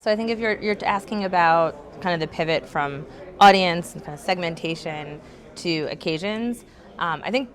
So I think if you're asking about kind of the pivot from audience and kind of segmentation to occasions, I think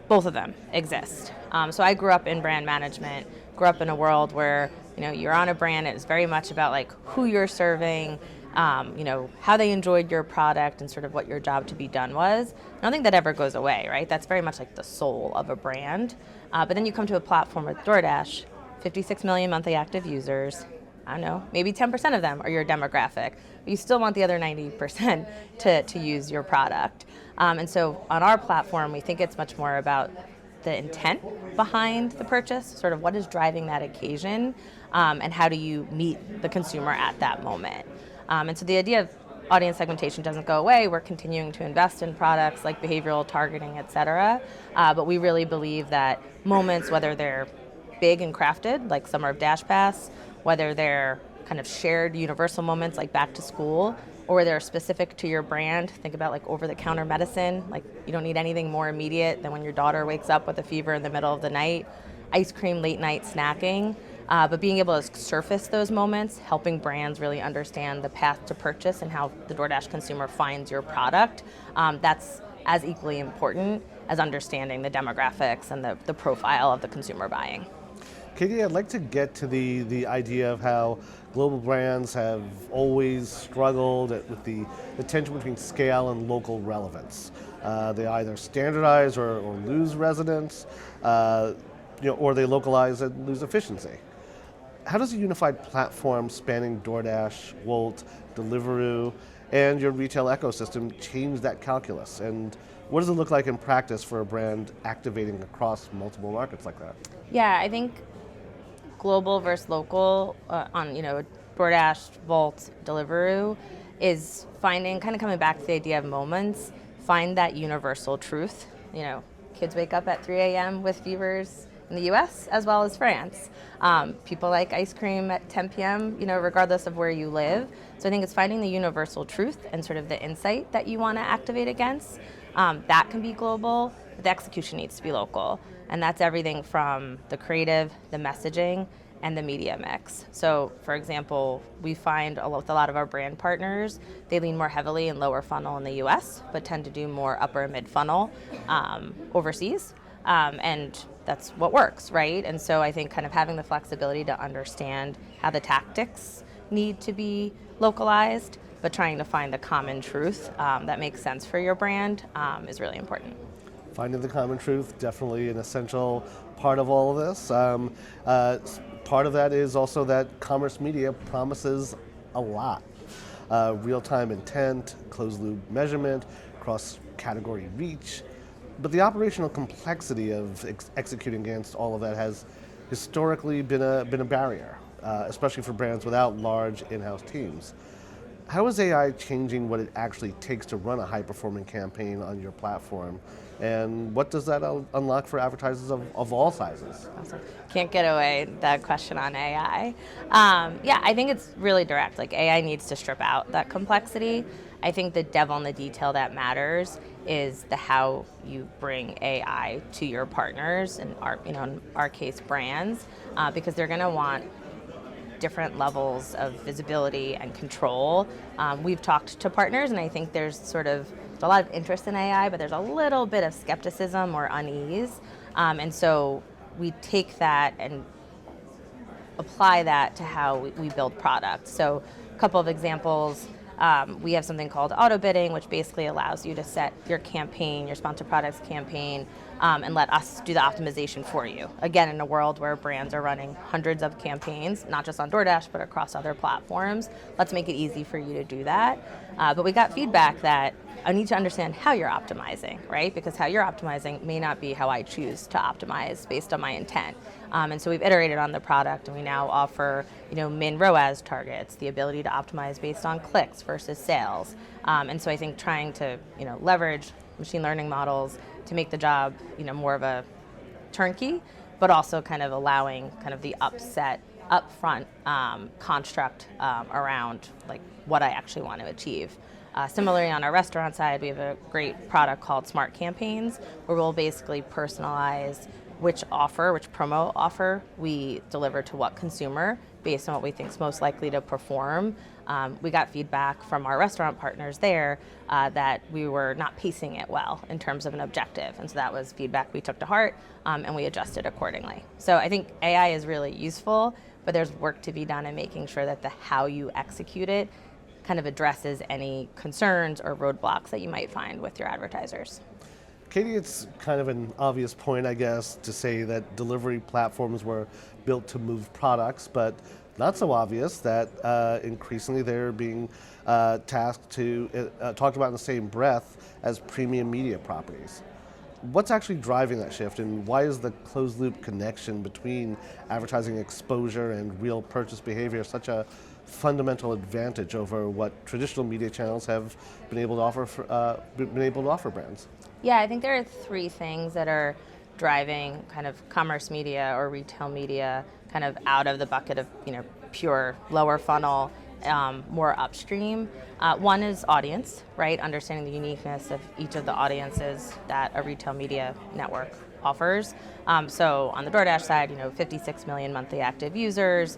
both of them exist. So I grew up in brand management, grew up in a world where you're on a brand. It's very much about like who you're serving, how they enjoyed your product, and sort of what your job to be done was. I don't think that ever goes away, right? That's very much like the soul of a brand. But then you come to a platform with DoorDash, 56 million monthly active users. I don't know, maybe 10% of them are your demographic, but you still want the other 90% to use your product. And so on our platform, we think it's much more about the intent behind the purchase, sort of what is driving that occasion, and how do you meet the consumer at that moment. And so the idea of audience segmentation doesn't go away. We're continuing to invest in products like behavioral targeting, et cetera. But we really believe that moments, whether they're big and crafted, like Summer of Dash Pass, whether they're kind of shared universal moments like back to school, or they're specific to your brand. Think about like over-the-counter medicine. Like you don't need anything more immediate than when your daughter wakes up with a fever in the middle of the night. Ice cream, late night snacking. But being able to surface those moments, helping brands really understand the path to purchase and how the DoorDash consumer finds your product, that's as equally important as understanding the demographics and the profile of the consumer buying. Katie, I'd like to get to the idea of how global brands have always struggled with the tension between scale and local relevance. They either standardize or lose resonance, or they localize and lose efficiency. How does a unified platform spanning DoorDash, Wolt, Deliveroo, and your retail ecosystem change that calculus? And what does it look like in practice for a brand activating across multiple markets like that? Yeah, I think global versus local on DoorDash, Wolt, Deliveroo is finding, kind of coming back to the idea of moments, find that universal truth. Kids wake up at 3 a.m. with fevers in the US as well as France. People like ice cream at 10 p.m., regardless of where you live. So I think it's finding the universal truth and sort of the insight that you want to activate against. That can be global, but the execution needs to be local. And that's everything from the creative, the messaging, and the media mix. So, for example, we find with a lot of our brand partners, they lean more heavily in lower funnel in the US, but tend to do more upper and mid funnel overseas. And that's what works, right? And so I think kind of having the flexibility to understand how the tactics need to be localized, but trying to find the common truth that makes sense for your brand is really important. Finding the common truth, definitely an essential part of all of this. Part of that is also that commerce media promises a lot. Real-time intent, closed-loop measurement, cross-category reach. But the operational complexity of executing against all of that has historically been a barrier, especially for brands without large in-house teams. How is AI changing what it actually takes to run a high-performing campaign on your platform? And what does that unlock for advertisers of all sizes? Awesome. Can't get away that question on AI. Yeah, I think it's really direct. Like AI needs to strip out that complexity. I think the devil in the detail that matters is the how you bring AI to your partners, and in our case, brands, because they're going to want different levels of visibility and control. We've talked to partners, and I think there's a lot of interest in AI, but there's a little bit of skepticism or unease. And so we take that and apply that to how we build products. So a couple of examples. We have something called auto bidding, which basically allows you to set your campaign, your sponsored products campaign, and let us do the optimization for you. Again, in a world where brands are running hundreds of campaigns, not just on DoorDash, but across other platforms, let's make it easy for you to do that. But we got feedback that I need to understand how you're optimizing, right? Because how you're optimizing may not be how I choose to optimize based on my intent. And so we've iterated on the product, and we now offer, min ROAS targets, the ability to optimize based on clicks versus sales. And so I think trying to, leverage machine learning models to make the job, more of a turnkey, but also kind of allowing kind of the upfront construct around like what I actually want to achieve. Similarly, on our restaurant side, we have a great product called Smart Campaigns, where we'll basically personalize which promo offer we deliver to what consumer based on what we think is most likely to perform. We got feedback from our restaurant partners there that we were not pacing it well in terms of an objective. And so that was feedback we took to heart, and we adjusted accordingly. So I think AI is really useful, but there's work to be done in making sure that the how you execute it kind of addresses any concerns or roadblocks that you might find with your advertisers. Katie, it's kind of an obvious point, I guess, to say that delivery platforms were built to move products, but not so obvious that increasingly they're being tasked to, talked about in the same breath as premium media properties. What's actually driving that shift, and why is the closed loop connection between advertising exposure and real purchase behavior such a fundamental advantage over what traditional media channels have been able to offer brands? Yeah, I think there are three things that are driving kind of commerce media or retail media kind of out of the bucket of pure lower funnel, more upstream. One is audience, right? Understanding the uniqueness of each of the audiences that a retail media network offers. So on the DoorDash side, 56 million monthly active users.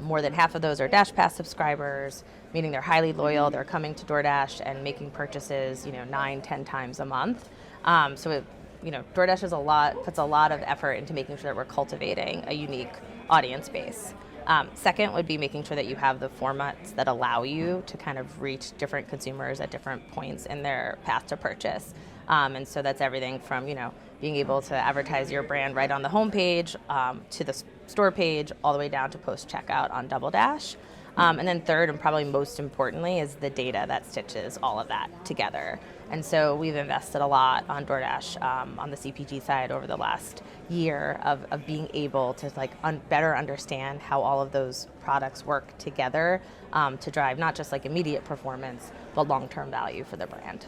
More than half of those are Dash Pass subscribers, meaning they're highly loyal. They're coming to DoorDash and making purchases, 9-10 times a month. DoorDash puts a lot of effort into making sure that we're cultivating a unique audience base. Second would be making sure that you have the formats that allow you to kind of reach different consumers at different points in their path to purchase. And so that's everything from, being able to advertise your brand right on the homepage, to the store page, all the way down to post-checkout on DoubleDash. And then third, and probably most importantly, is the data that stitches all of that together. And so we've invested a lot on DoorDash on the CPG side over the last year of being able to better understand how all of those products work together to drive not just immediate performance, but long-term value for the brand.